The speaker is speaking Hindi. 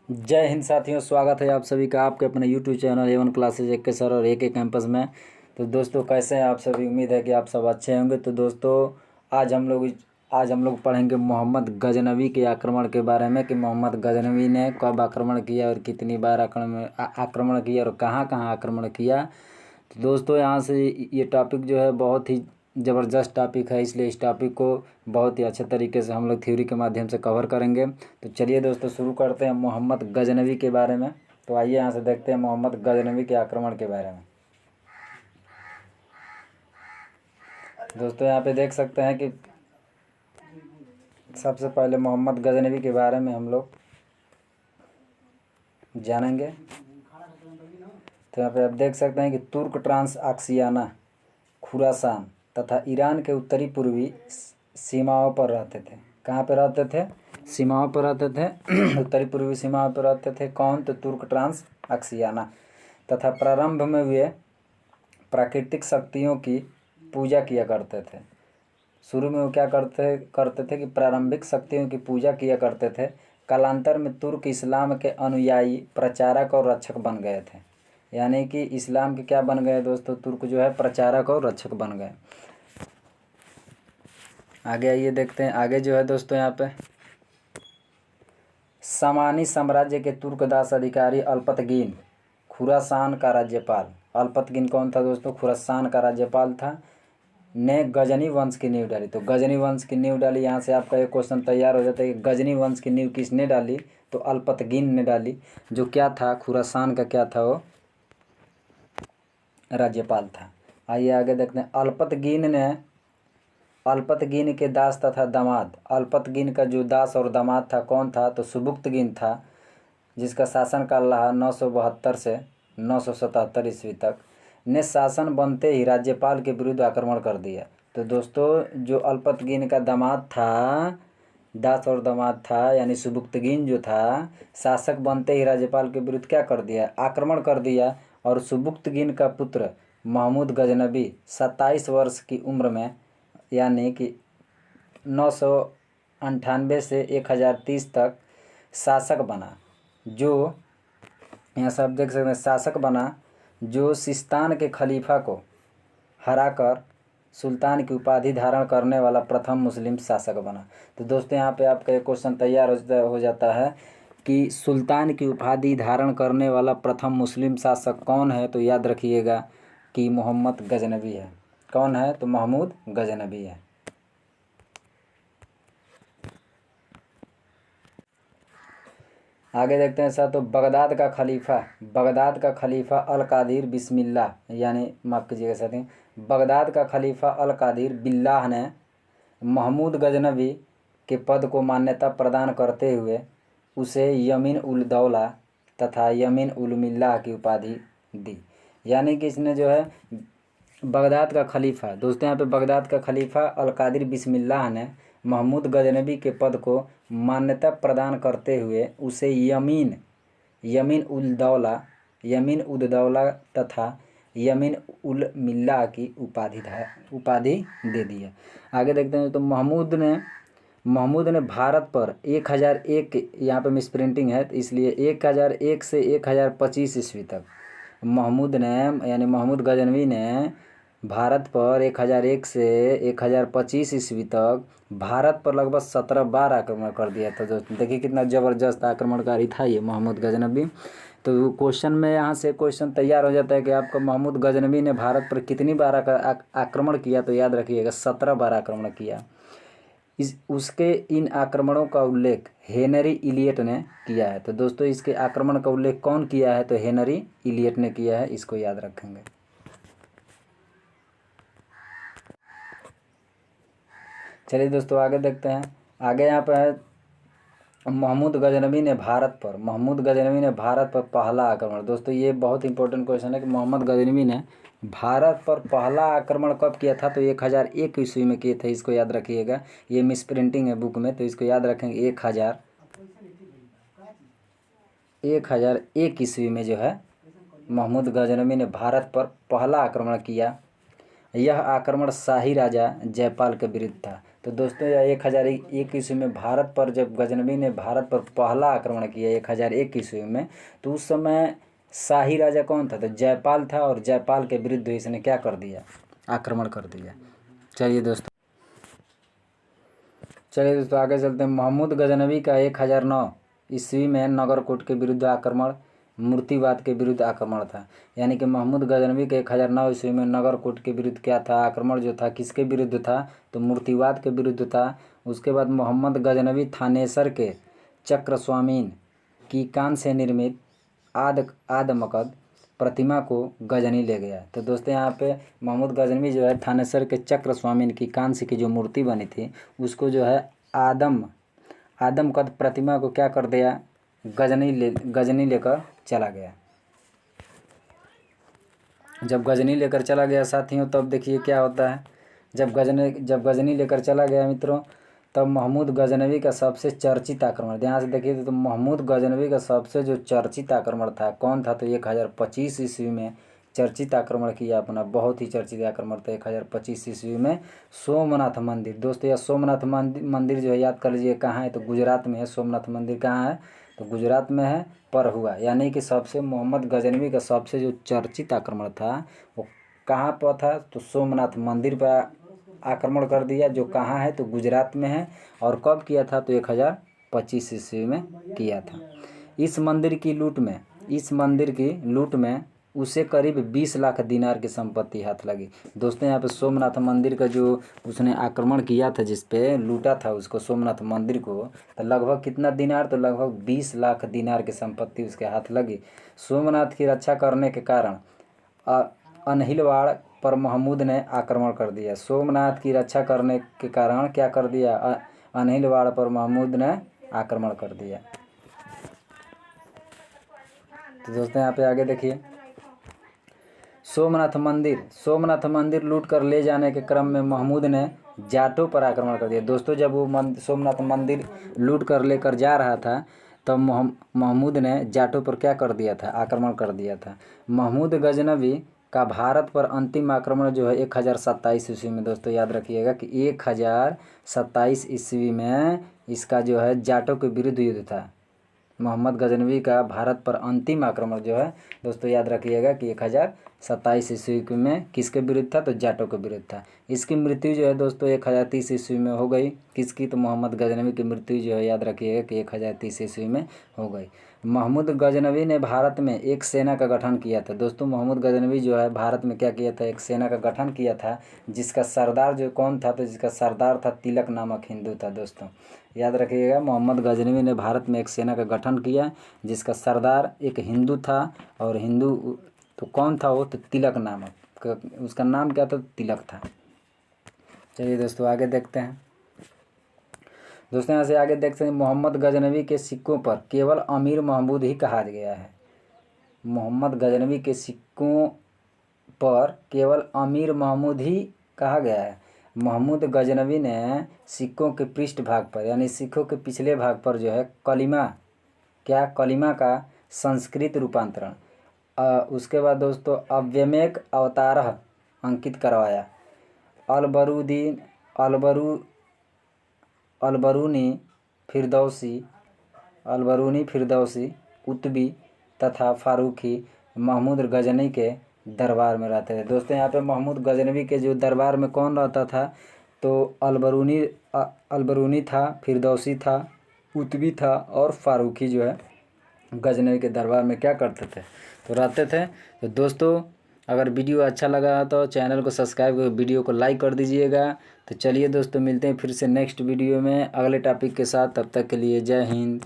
जय हिंद साथियों, स्वागत है आप सभी का आपके अपने यूट्यूब चैनल A1 क्लासेज एक के सर और एक कैंपस में। तो दोस्तों कैसे हैं आप सभी? उम्मीद है कि आप सब अच्छे होंगे। तो दोस्तों आज हम लोग पढ़ेंगे मोहम्मद गजनवी के आक्रमण के बारे में कि मोहम्मद गजनवी ने कब आक्रमण किया और कितनी बार आक्रमण किया और कहाँ कहाँ आक्रमण किया। तो दोस्तों यहाँ से ये टॉपिक जो है बहुत ही ज़बरदस्त टॉपिक है, इसलिए इस टॉपिक को बहुत ही अच्छे तरीके से हम लोग थ्योरी के माध्यम से कवर करेंगे। तो चलिए दोस्तों शुरू करते हैं मोहम्मद गजनवी के बारे में। तो आइए यहाँ से देखते हैं मोहम्मद गजनवी के आक्रमण के बारे में। दोस्तों यहाँ पे देख सकते हैं कि सबसे पहले मोहम्मद गजनवी के बारे में हम लोग जानेंगे। तो यहाँ पे आप देख सकते हैं कि तुर्क ट्रांस आक्सियाना, खुरासान तथा ईरान के उत्तरी पूर्वी सीमाओं पर रहते थे। कहाँ पे रहते थे? सीमाओं पर रहते थे उत्तरी पूर्वी सीमाओं पर रहते थे। कौन? तो तुर्क ट्रांस आक्सियाना। तथा प्रारंभ में वे प्राकृतिक शक्तियों की पूजा किया करते थे। शुरू में वो क्या करते थे कि प्रारंभिक शक्तियों की पूजा किया करते थे। कालांतर में तुर्क इस्लाम के अनुयायी, प्रचारक और रक्षक बन गए थे। यानी कि इस्लाम के क्या बन गए दोस्तों? तुर्क जो है प्रचारक और रक्षक बन गए। आगे आइए देखते हैं। आगे जो है दोस्तों यहाँ पे सामानी साम्राज्य के तुर्क दास अधिकारी अल्पतगीन, खुरासान का राज्यपाल। अल्पतगीन कौन था दोस्तों? खुरासान का राज्यपाल था, ने गजनी वंश की नींव डाली। तो गजनी वंश की नींव डाली। यहाँ से आपका एक क्वेश्चन तैयार हो जाता है कि गजनी वंश की नींव किसने डाली? तो अल्पतगीन ने डाली, जो क्या था? खुरासान का क्या था? वो राज्यपाल था। आइए आगे देखते हैं। अल्पतगीन के दास तथा दामाद। अल्पतगीन का जो दास और दामाद था कौन था? तो सुबुक्तगीन था, जिसका शासनकाल रहा 972 से 977 ईस्वी तक। ने शासन बनते ही राज्यपाल के विरुद्ध आक्रमण कर दिया। तो दोस्तों जो अल्पतगीन का दामाद था, दास और दामाद था, यानी सुबुक्तगीन जो था, शासक बनते ही राज्यपाल के विरुद्ध क्या कर दिया? आक्रमण कर दिया। और सुबुक्तगीन का पुत्र महमूद गजनबी 27 वर्ष की उम्र में, यानी कि 998 से 1030 तक शासक बना। जो यहाँ से आप देख सकते हैं, शासक बना जो सिस्तान के खलीफा को हराकर सुल्तान की उपाधि धारण करने वाला प्रथम मुस्लिम शासक बना। तो दोस्तों यहाँ पे आपका एक क्वेश्चन तैयार हो जाता है कि सुल्तान की उपाधि धारण करने वाला प्रथम मुस्लिम शासक कौन है? तो याद रखिएगा कि मोहम्मद गजनवी है। कौन है? तो महमूद गजनवी है। आगे देखते हैं सर। तो बगदाद का खलीफा अल कादिर बिस्मिल्लाह, यानी माफ़ कीजिएगा साथी, बगदाद का खलीफा अल कादिर बिल्लाह ने महमूद गजनवी के पद को मान्यता प्रदान करते हुए उसे यमीन उल दौला तथा यमीन उल मिल्लाह की उपाधि दी। यानी कि इसने जो है बगदाद का खलीफा, दोस्तों यहाँ पे बगदाद का खलीफा अल कादिर बिस्मिल्लाह ने महमूद गजनबी के पद को मान्यता प्रदान करते हुए उसे यमीन उद दौला तथा यमीन उल मिल्लाह की उपाधि दे दी है। आगे देखते हैं। तो महमूद ने भारत पर 1001, यहाँ पे मिसप्रिंटिंग है तो इसलिए 1001 से 1025 ईस्वी तक महमूद ने, यानी महमूद गजनवी ने भारत पर 1001 से 1025 ईस्वी तक भारत पर लगभग 17 बार आक्रमण कर दिया था। दोस्तों देखिए कितना ज़बरदस्त आक्रमणकारी था ये महमूद गजनवी। तो क्वेश्चन में यहाँ से क्वेश्चन तैयार हो जाता है कि आपका महमूद गजनवी ने भारत पर कितनी बार आक्रमण किया? तो याद रखिएगा 17 बार आक्रमण किया। उसके इन आक्रमणों का उल्लेख हेनरी इलियट ने किया है। तो दोस्तों इसके आक्रमण का उल्लेख कौन किया है? तो हेनरी इलियट ने किया है। इसको याद रखेंगे। चलिए दोस्तों आगे देखते हैं। आगे यहाँ पर है महमूद गजनवी ने भारत पर पहला आक्रमण। दोस्तों ये बहुत इंपॉर्टेंट क्वेश्चन है कि मोहम्मद गजनवी ने भारत पर पहला आक्रमण कब किया था? तो 1001 ईस्वी में किए थे। इसको याद रखिएगा, ये मिसप्रिंटिंग है बुक में, तो इसको याद रखेंगे। 1001 ईस्वी में जो है महमूद गजनवी ने भारत पर पहला आक्रमण किया। यह आक्रमण शाही राजा जयपाल के विरुद्ध था। तो दोस्तों यह 1001 ईस्वी में भारत पर जब गजनवी ने भारत पर पहला आक्रमण किया 1001 ईस्वी में, तो उस समय शाही राजा कौन था? तो जयपाल था, और जयपाल के विरुद्ध इसने क्या कर दिया? आक्रमण कर दिया। चलिए दोस्तों आगे चलते हैं। महमूद गजनवी का 1009 ईस्वी में नगरकोट के विरुद्ध आक्रमण मूर्तिवाद के विरुद्ध आक्रमण था। यानी कि महमूद गजनवी के 1009 ईस्वी में नगरकोट के विरुद्ध क्या था? आक्रमण जो था किसके विरुद्ध था? तो मूर्तिवाद के विरुद्ध था। उसके बाद मोहम्मद गजनवी थानेसर के चक्रस्वामीन की कान से निर्मित आदमकद प्रतिमा को गजनी ले गया। तो दोस्तों यहाँ पे महमूद गजनवी जो है थानेसर के चक्रस्वामीन की कान से की जो मूर्ति बनी थी उसको जो है आदमकद प्रतिमा को क्या कर दिया? गजनी लेकर चला गया। जब गजनी लेकर चला गया साथियों, तब देखिए क्या होता है। जब गजनी लेकर चला गया मित्रों, तब महमूद गजनवी का सबसे चर्चित आक्रमण, ध्यान से देखिए तो महमूद गजनवी का सबसे जो चर्चित आक्रमण था कौन था? तो 1025 ईस्वी में चर्चित आक्रमण किया अपना, बहुत ही चर्चित आक्रमण था 1025 ईस्वी में सोमनाथ मंदिर। दोस्तों यह सोमनाथ मंदिर जो है याद कर लीजिए कहाँ है? तो गुजरात में है। सोमनाथ मंदिर कहाँ है? तो गुजरात में है, पर हुआ। यानी कि सबसे मोहम्मद गजनवी का सबसे जो चर्चित आक्रमण था वो कहाँ पर था? तो सोमनाथ मंदिर पर आक्रमण कर दिया, जो कहाँ है? तो गुजरात में है। और कब किया था? तो 1025 ईस्वी में किया था। इस मंदिर की लूट में उसे करीब 20 लाख दिनार की संपत्ति हाथ लगी। दोस्तों यहाँ पे सोमनाथ मंदिर का जो उसने आक्रमण किया था, जिस पे लूटा था उसको सोमनाथ मंदिर को, तो लगभग कितना दिनार? तो लगभग 20 लाख दिनार की संपत्ति उसके हाथ लगी। सोमनाथ की रक्षा करने के कारण अनहिलवाड़ पर महमूद ने आक्रमण कर दिया। सोमनाथ की रक्षा करने के कारण क्या कर दिया? अनहिलवाड़ पर महमूद ने आक्रमण कर दिया। तो दोस्तों यहाँ पे आगे देखिए, सोमनाथ मंदिर लूट कर ले जाने के क्रम में महमूद ने जाटों पर आक्रमण कर दिया। दोस्तों जब वो सोमनाथ मंदिर लूट कर लेकर जा रहा था, तब महमूद ने जाटों पर क्या कर दिया था? आक्रमण कर दिया था। महमूद गजनवी का भारत पर अंतिम आक्रमण जो है 1027 ईस्वी में, दोस्तों याद रखिएगा कि 1027 ईस्वी में इसका जो है जाटों के विरुद्ध युद्ध था। मोहम्मद गजनवी का भारत पर अंतिम आक्रमण जो है दोस्तों याद रखिएगा कि 1027 ईस्वी में किसके विरुद्ध था? तो जाटों के विरुद्ध था। इसकी मृत्यु जो है दोस्तों 1030 ईस्वी में हो गई। किसकी? तो मोहम्मद गजनवी की मृत्यु जो है याद रखिएगा कि 1030 ईस्वी में हो गई। महमूद गजनवी ने भारत में एक सेना का गठन किया था। दोस्तों महमूद गजनवी जो है भारत में क्या किया था? एक सेना का गठन किया था, जिसका सरदार जो कौन था? तो जिसका सरदार था तिलक नामक हिंदू था। दोस्तों याद रखिएगा, मोहम्मद गजनवी ने भारत में एक सेना का गठन किया जिसका सरदार एक हिंदू था, और हिंदू तो कौन था वो? तो तिलक नामक, उसका नाम क्या था? तिलक था। चलिए दोस्तों आगे देखते हैं। दोस्तों यहाँ से आगे देखते हैं, मोहम्मद गजनवी के सिक्कों पर केवल अमीर महमूद ही कहा गया है। मोहम्मद गजनवी के सिक्कों पर केवल अमीर महमूद ही कहा गया है। महमूद गजनवी ने सिक्कों के पृष्ठ भाग पर, यानी सिक्कों के पिछले भाग पर जो है कलिमा का संस्कृत रूपांतरण, उसके बाद दोस्तों अव्यमेक अवतारह अंकित करवाया। अलबरूनी फिरदौसी कुतुबी तथा फारूकी महमूद गजनी के दरबार में रहते थे। दोस्तों यहाँ पे महमूद गजनवी के जो दरबार में कौन रहता था? तो अलबरूनी था, फिरदौसी था, कुतुबी था, और फारूकी जो है गजनवी के दरबार में क्या करते थे? तो रहते थे। तो दोस्तों अगर वीडियो अच्छा लगा तो चैनल को सब्सक्राइब कर वीडियो को लाइक कर दीजिएगा। तो चलिए दोस्तों मिलते हैं फिर से नेक्स्ट वीडियो में अगले टॉपिक के साथ। तब तक के लिए जय हिंद।